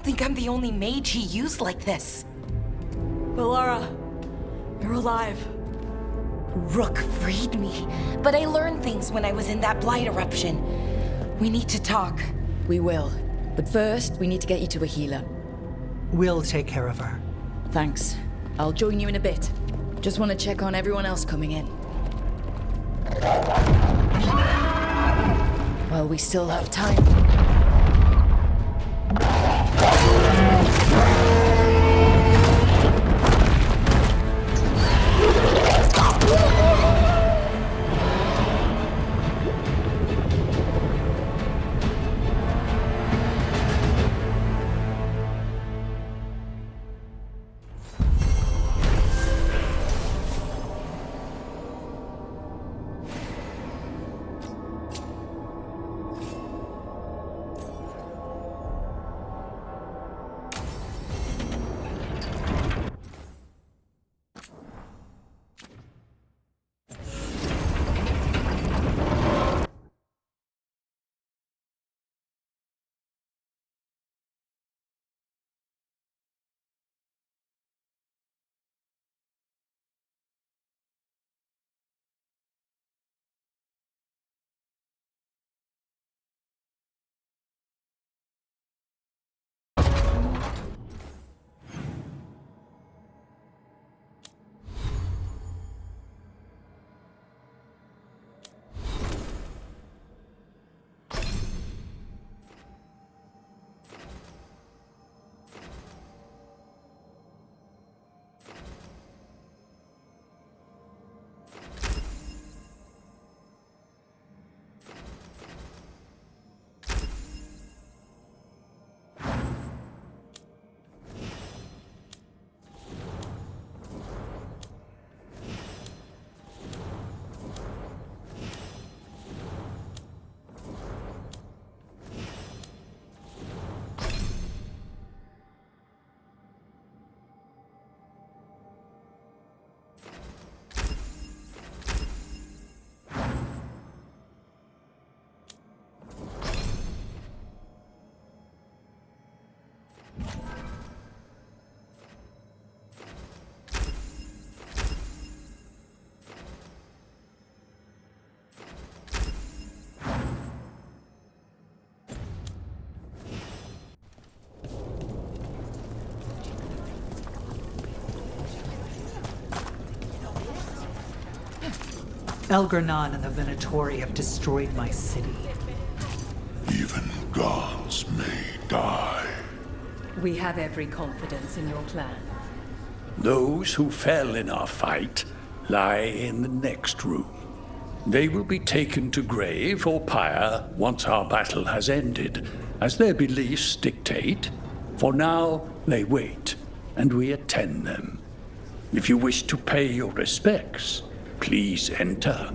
think I'm the only mage he used like this. Bellara, you're alive. Rook freed me, but I learned things when I was in that blight eruption. We need to talk. We will. But first, we need to get you to a healer. We'll take care of her. Thanks. I'll join you in a bit. Just want to check on everyone else coming in. Well, we still have time. Elgernon and the Venatori have destroyed my city. Even gods may die. We have every confidence in your clan. Those who fell in our fight lie in the next room. They will be taken to grave or pyre once our battle has ended, as their beliefs dictate. For now, they wait, and we attend them. If you wish to pay your respects, please enter.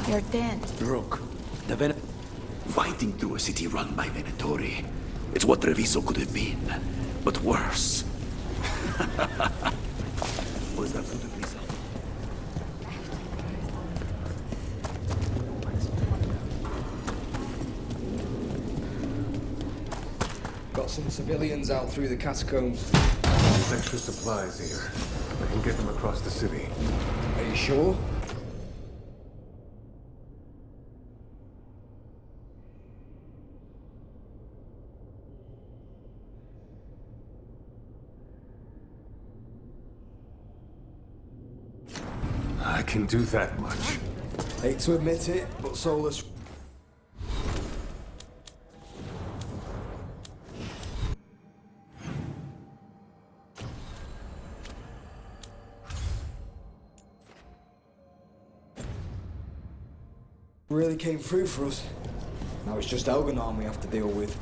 You're dead. Rook, fighting through a city run by Venatori. It's what Treviso could have been, but worse. Was absolutely so. Got some civilians out through the catacombs. There's extra supplies here. I can get them across the city. Are you sure? I can do that much. Hate to admit it, but Solus... really came through for us. Now it's just Elganon we have to deal with.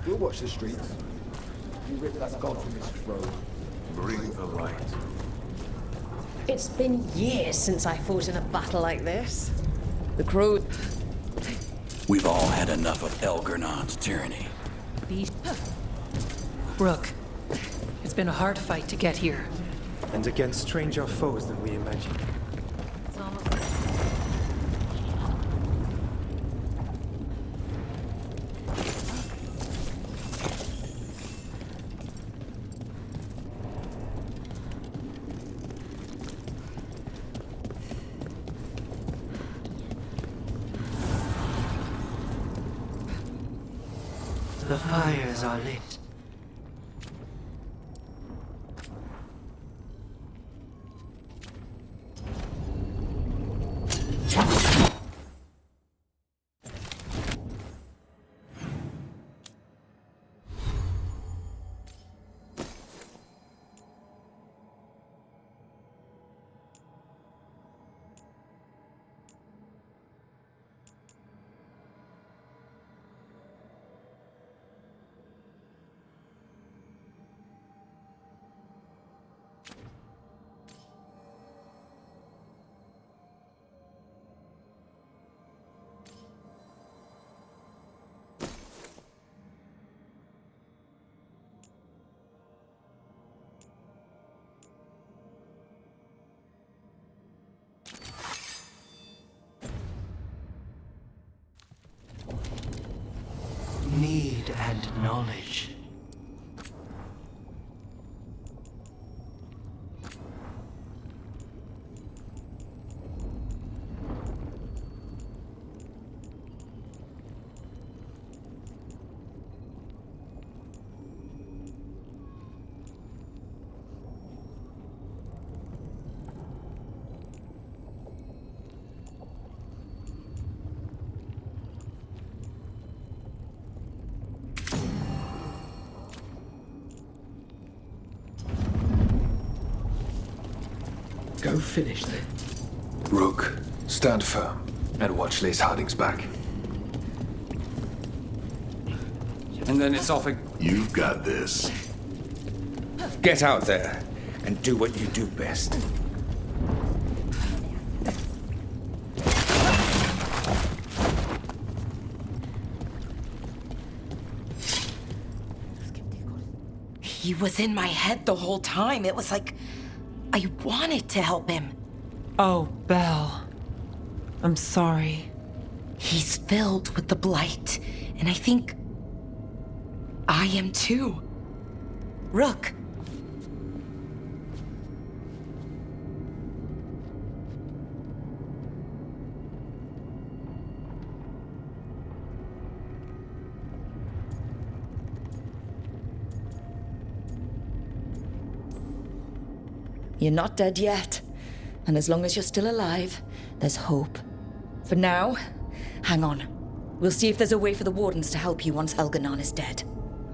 We'll watch the streets. You rip that god from his throat. Bring the light. It's been years since I fought in a battle like this. The crew... We've all had enough of Elgernon's tyranny. Rook, it's been a hard fight to get here. And against stranger foes than we imagined. The fires are lit. Need and knowledge. Go finish them. Rook, stand firm and watch Lace Harding's back. And then it's off again. You've got this. Get out there and do what you do best. He was in my head the whole time. It was like I wanted to help him. Oh, Belle. I'm sorry. He's filled with the blight, and I think I am too. Rook. You're not dead yet. And as long as you're still alive, there's hope. For now, hang on. We'll see if there's a way for the Wardens to help you once Elganon is dead.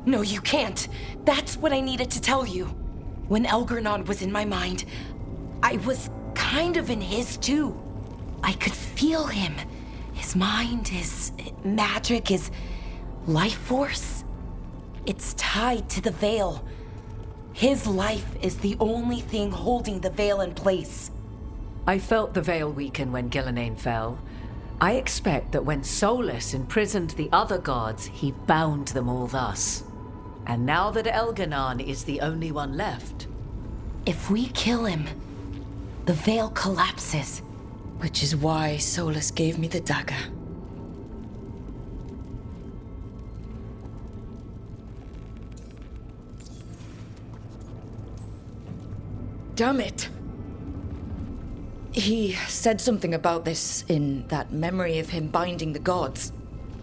No, you can't. That's what I needed to tell you. When Elgarnon was in my mind, I was kind of in his too. I could feel him. His mind, his magic, his life force. It's tied to the Veil. His life is the only thing holding the Veil in place. I felt the Veil weaken when Gillenane fell. I expect that when Solus imprisoned the other gods, he bound them all thus. And now that Elganon is the only one left, If we kill him, the veil collapses. Which is why Solus gave me the dagger. Damn it! He said something about this in that memory of him binding the gods.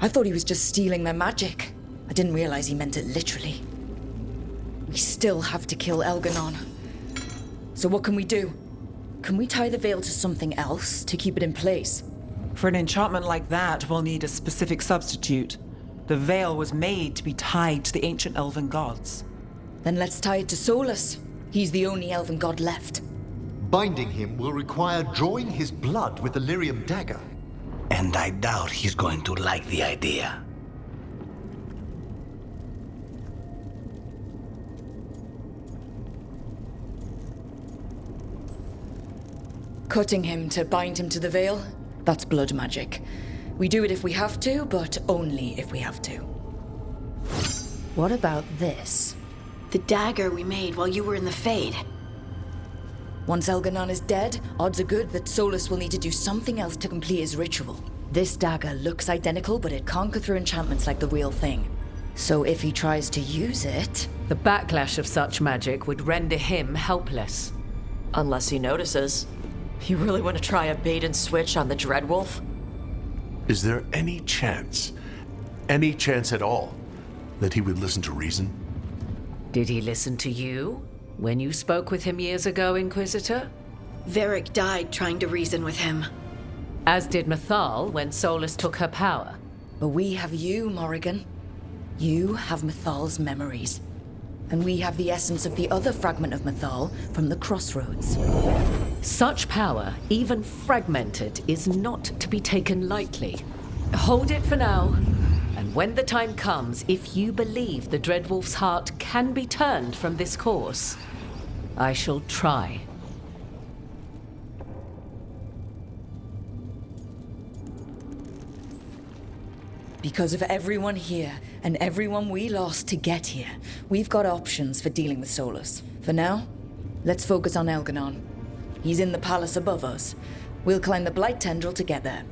I thought he was just stealing their magic. I didn't realize he meant it literally. We still have to kill Elganon. So what can we do? Can we tie the veil to something else to keep it in place? For an enchantment like that, we'll need a specific substitute. The veil was made to be tied to the ancient elven gods. Then let's tie it to Solus. He's the only elven god left. Binding him will require drawing his blood with the lyrium dagger. And I doubt he's going to like the idea. Cutting him to bind him to the veil? That's blood magic. We do it if we have to, but only if we have to. What about this? The dagger we made while you were in the Fade. Once Elganon is dead, odds are good that Solus will need to do something else to complete his ritual. This dagger looks identical, but it can't go through enchantments like the real thing. So if he tries to use it... The backlash of such magic would render him helpless. Unless he notices. You really want to try a bait and switch on the Dreadwolf? Is there any chance at all, that he would listen to reason? Did he listen to you when you spoke with him years ago, Inquisitor? Varric died trying to reason with him. As did Mythal when Solus took her power. But we have you, Morrigan. You have Mythal's memories. And we have the essence of the other fragment of Mythal from the Crossroads. Such power, even fragmented, is not to be taken lightly. Hold it for now. And when the time comes, if you believe the Dreadwolf's heart can be turned from this course, I shall try. Because of everyone here, and everyone we lost to get here, we've got options for dealing with Solus. For now, let's focus on Elganon. He's in the palace above us. We'll climb the Blight Tendril to get there.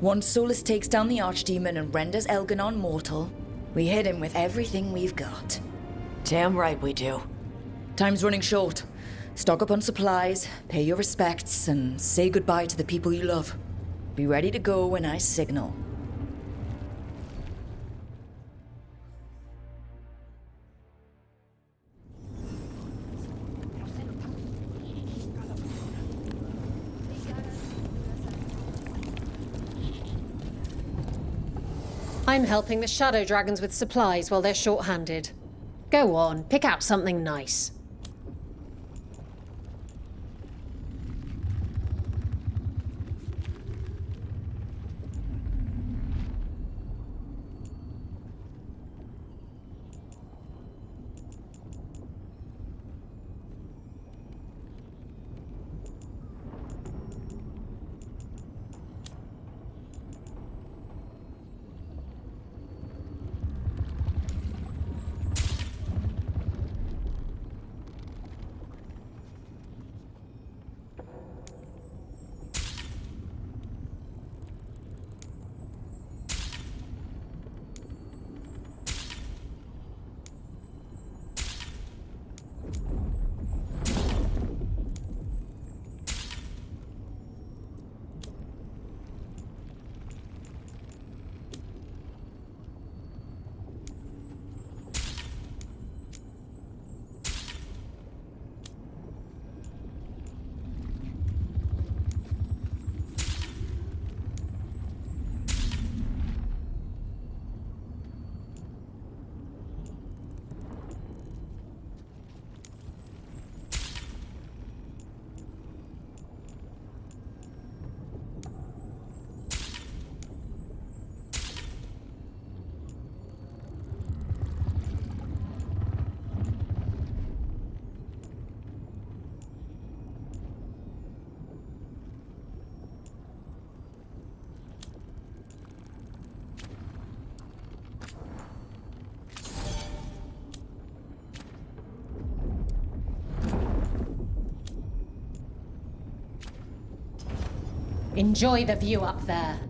Once Solus takes down the Archdemon and renders Elganon mortal, we hit him with everything we've got. Damn right we do. Time's running short. Stock up on supplies, pay your respects, and say goodbye to the people you love. Be ready to go when I signal. I'm helping the Shadow Dragons with supplies while they're short-handed. Go on, pick out something nice. Enjoy the view up there.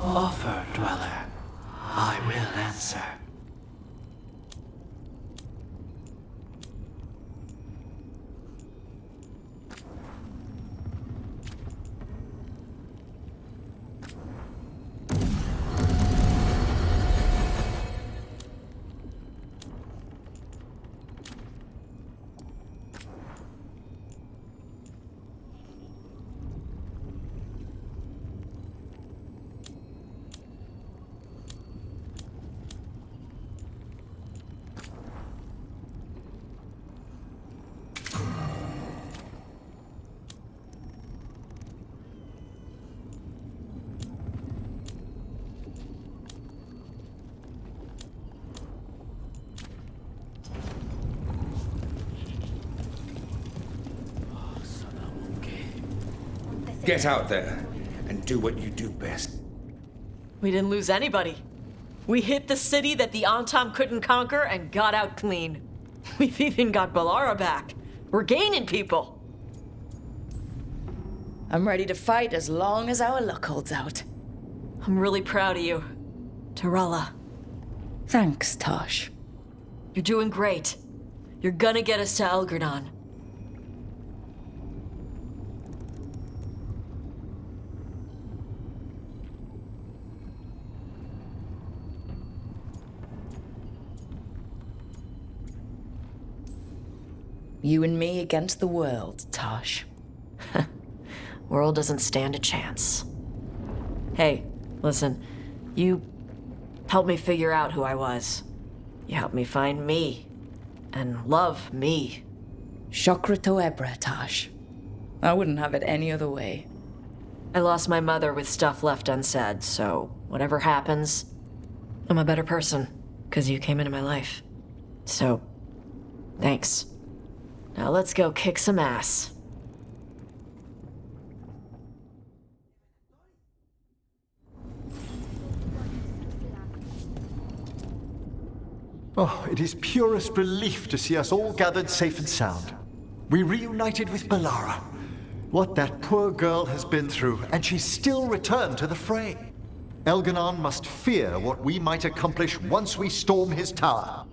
Offer, dweller. I will answer. Get out there and do what you do best. We didn't lose anybody. We hit the city that the Antam couldn't conquer and got out clean. We've even got Balara back. We're gaining people. I'm ready to fight as long as our luck holds out. I'm really proud of you, Tarala. Thanks, Tosh. You're doing great. You're gonna get us to Elgornon. You and me against the world, Tosh. World doesn't stand a chance. Hey, listen. You helped me figure out who I was. You helped me find me. And love me. Shokra Toebra, Tosh. I wouldn't have it any other way. I lost my mother with stuff left unsaid, so whatever happens, I'm a better person, because you came into my life. So, thanks. Now let's go kick some ass. Oh, it is purest relief to see us all gathered safe and sound. We reunited with Balara. What that poor girl has been through, and she's still returned to the fray. Elgornon must fear what we might accomplish once we storm his tower.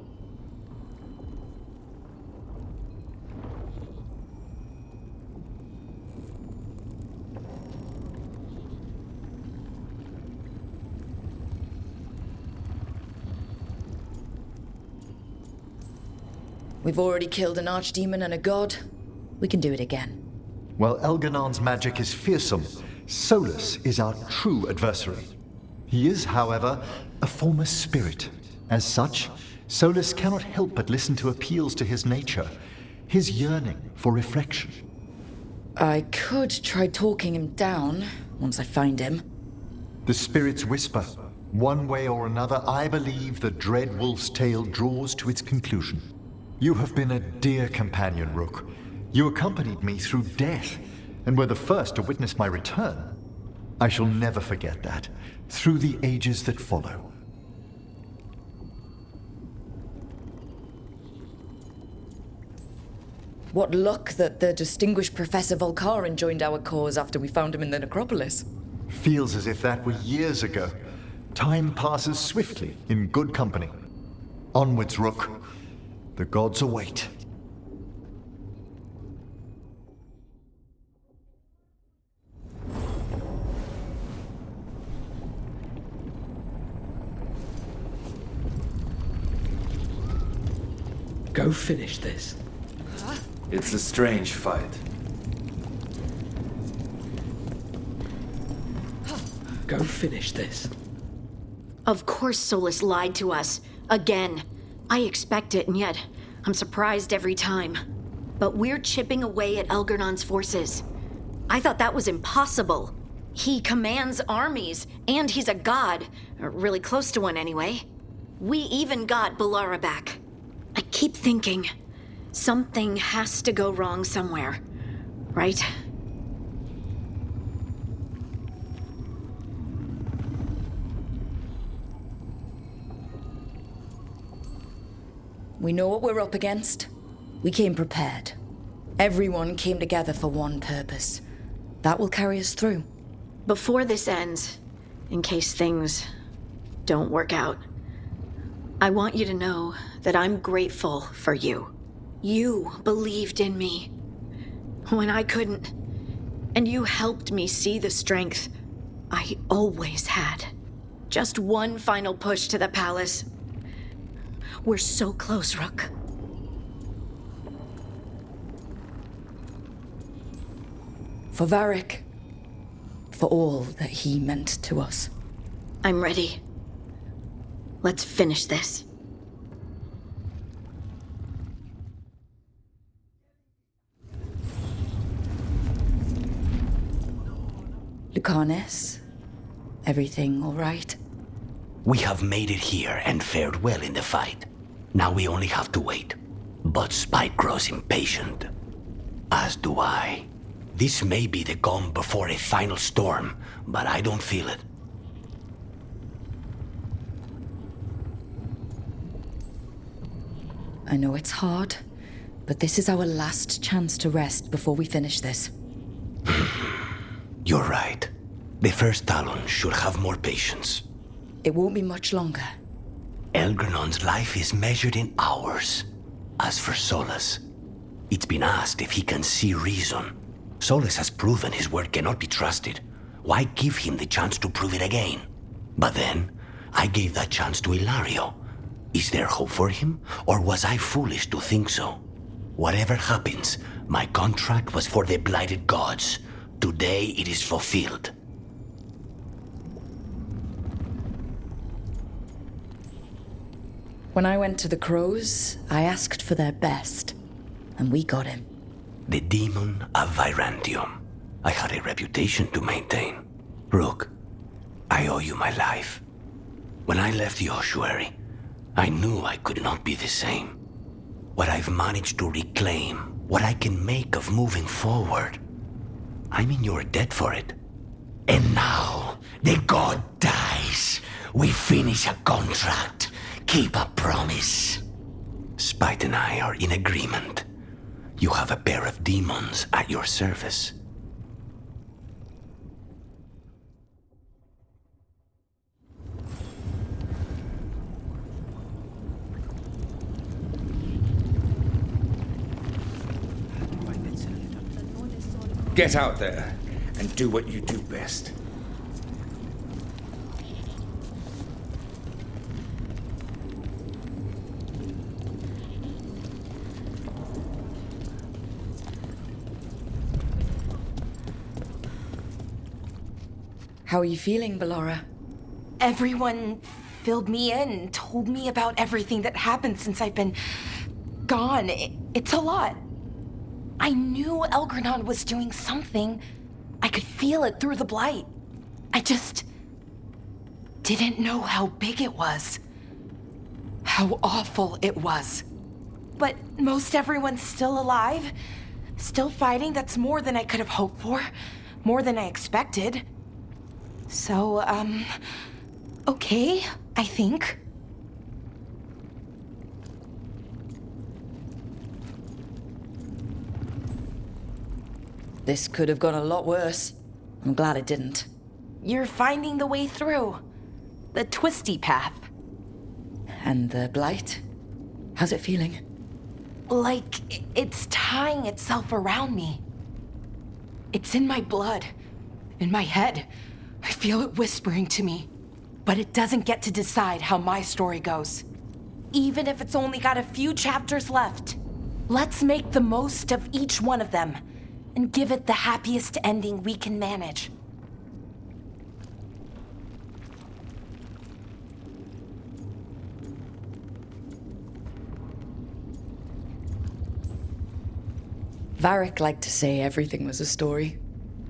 We've already killed an archdemon and a god. We can do it again. While Elgornon's magic is fearsome, Solus is our true adversary. He is, however, a former spirit. As such, Solus cannot help but listen to appeals to his nature, his yearning for reflection. I could try talking him down once I find him. The spirits whisper. One way or another, I believe the dread wolf's tale draws to its conclusion. You have been a dear companion, Rook. You accompanied me through death, and were the first to witness my return. I shall never forget that, through the ages that follow. What luck that the distinguished Professor Volkarin joined our cause after we found him in the necropolis. Feels as if that were years ago. Time passes swiftly in good company. Onwards, Rook. The gods await. Go finish this. It's a strange fight. Go finish this. Of course Solus lied to us. Again. I expect it, and yet I'm surprised every time. But we're chipping away at Elgernon's forces. I thought that was impossible. He commands armies, and he's a god. Or really close to one, anyway. We even got Balara back. I keep thinking, something has to go wrong somewhere, right? We know what we're up against. We came prepared. Everyone came together for one purpose. That will carry us through. Before this ends, in case things don't work out, I want you to know that I'm grateful for you. You believed in me when I couldn't, and you helped me see the strength I always had. Just one final push to the palace. We're so close, Rook. For Varric. For all that he meant to us. I'm ready. Let's finish this. Lucanus, everything all right? We have made it here and fared well in the fight. Now we only have to wait. But Spike grows impatient. As do I. This may be the calm before a final storm, but I don't feel it. I know it's hard, but this is our last chance to rest before we finish this. You're right. The first Talon should have more patience. It won't be much longer. Elgernon's life is measured in hours. As for Solus, it's been asked if he can see reason. Solus has proven his word cannot be trusted. Why give him the chance to prove it again? But then, I gave that chance to Ilario. Is there hope for him, or was I foolish to think so? Whatever happens, my contract was for the blighted gods. Today it is fulfilled. When I went to the Crows, I asked for their best, and we got him. The demon of Virantium. I had a reputation to maintain. Rook, I owe you my life. When I left the ossuary, I knew I could not be the same. What I've managed to reclaim, what I can make of moving forward, I'm in your debt for it. And now, the god dies. We finish a contract, keep a promise. Spite and I are in agreement. You have a pair of demons at your service. Get out there and do what you do best. How are you feeling, Balara? Everyone filled me in, told me about everything that happened since I've been gone. It's a lot. I knew Elgernon was doing something. I could feel it through the blight. I just didn't know how big it was. How awful it was. But most everyone's still alive. Still fighting. That's more than I could have hoped for. More than I expected. So, okay, I think. This could have gone a lot worse. I'm glad it didn't. You're finding the way through. The twisty path. And the blight? How's it feeling? Like it's tying itself around me. It's in my blood, in my head. I feel it whispering to me. But it doesn't get to decide how my story goes. Even if it's only got a few chapters left. Let's make the most of each one of them and give it the happiest ending we can manage. Varric liked to say everything was a story.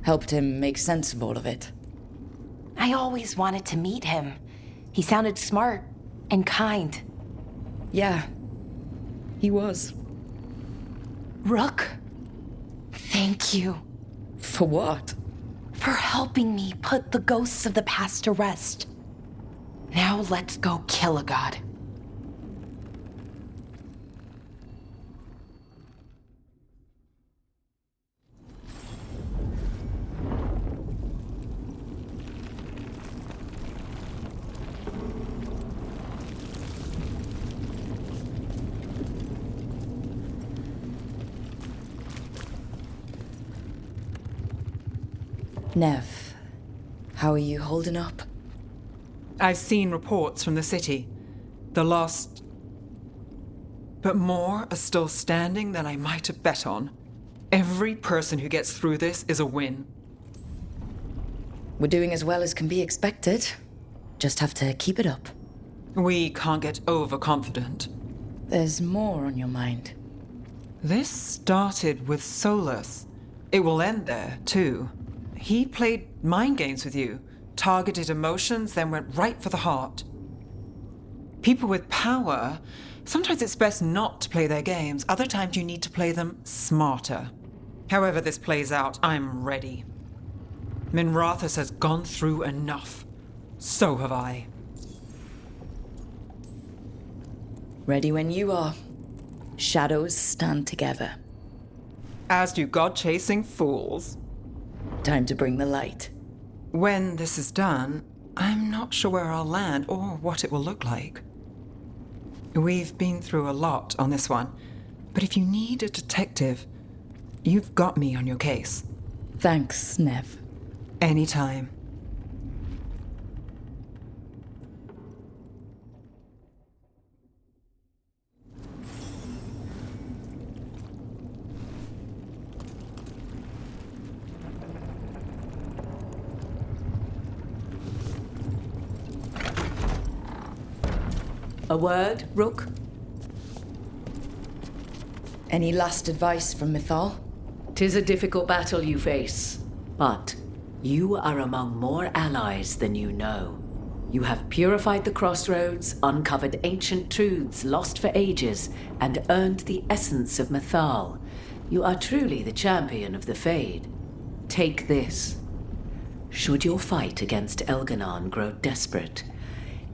Helped him make sense of all of it. I always wanted to meet him. He sounded smart and kind. Yeah, he was. Rook, thank you. For what? For helping me put the ghosts of the past to rest. Now let's go kill a god. Nev, how are you holding up? I've seen reports from the city. The lost. But more are still standing than I might have bet on. Every person who gets through this is a win. We're doing as well as can be expected. Just have to keep it up. We can't get overconfident. There's more on your mind. This started with Solus. It will end there, too. He played mind games with you, targeted emotions, then went right for the heart. People with power, sometimes it's best not to play their games. Other times you need to play them smarter. However this plays out, I'm ready. Minrathous has gone through enough. So have I. Ready when you are. Shadows stand together. As do god-chasing fools. Time to bring the light. When this is done, I'm not sure where I'll land or what it will look like. We've been through a lot on this one, but if you need a detective, you've got me on your case. Thanks, Nev. Anytime. A word, Rook? Any last advice from Mythal? 'Tis a difficult battle you face, but you are among more allies than you know. You have purified the crossroads, uncovered ancient truths lost for ages, and earned the essence of Mythal. You are truly the champion of the Fade. Take this. Should your fight against Elganon grow desperate,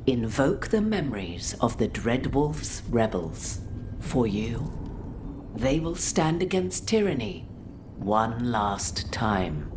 invoke the memories of the Dreadwolf's rebels. For you, they will stand against tyranny one last time.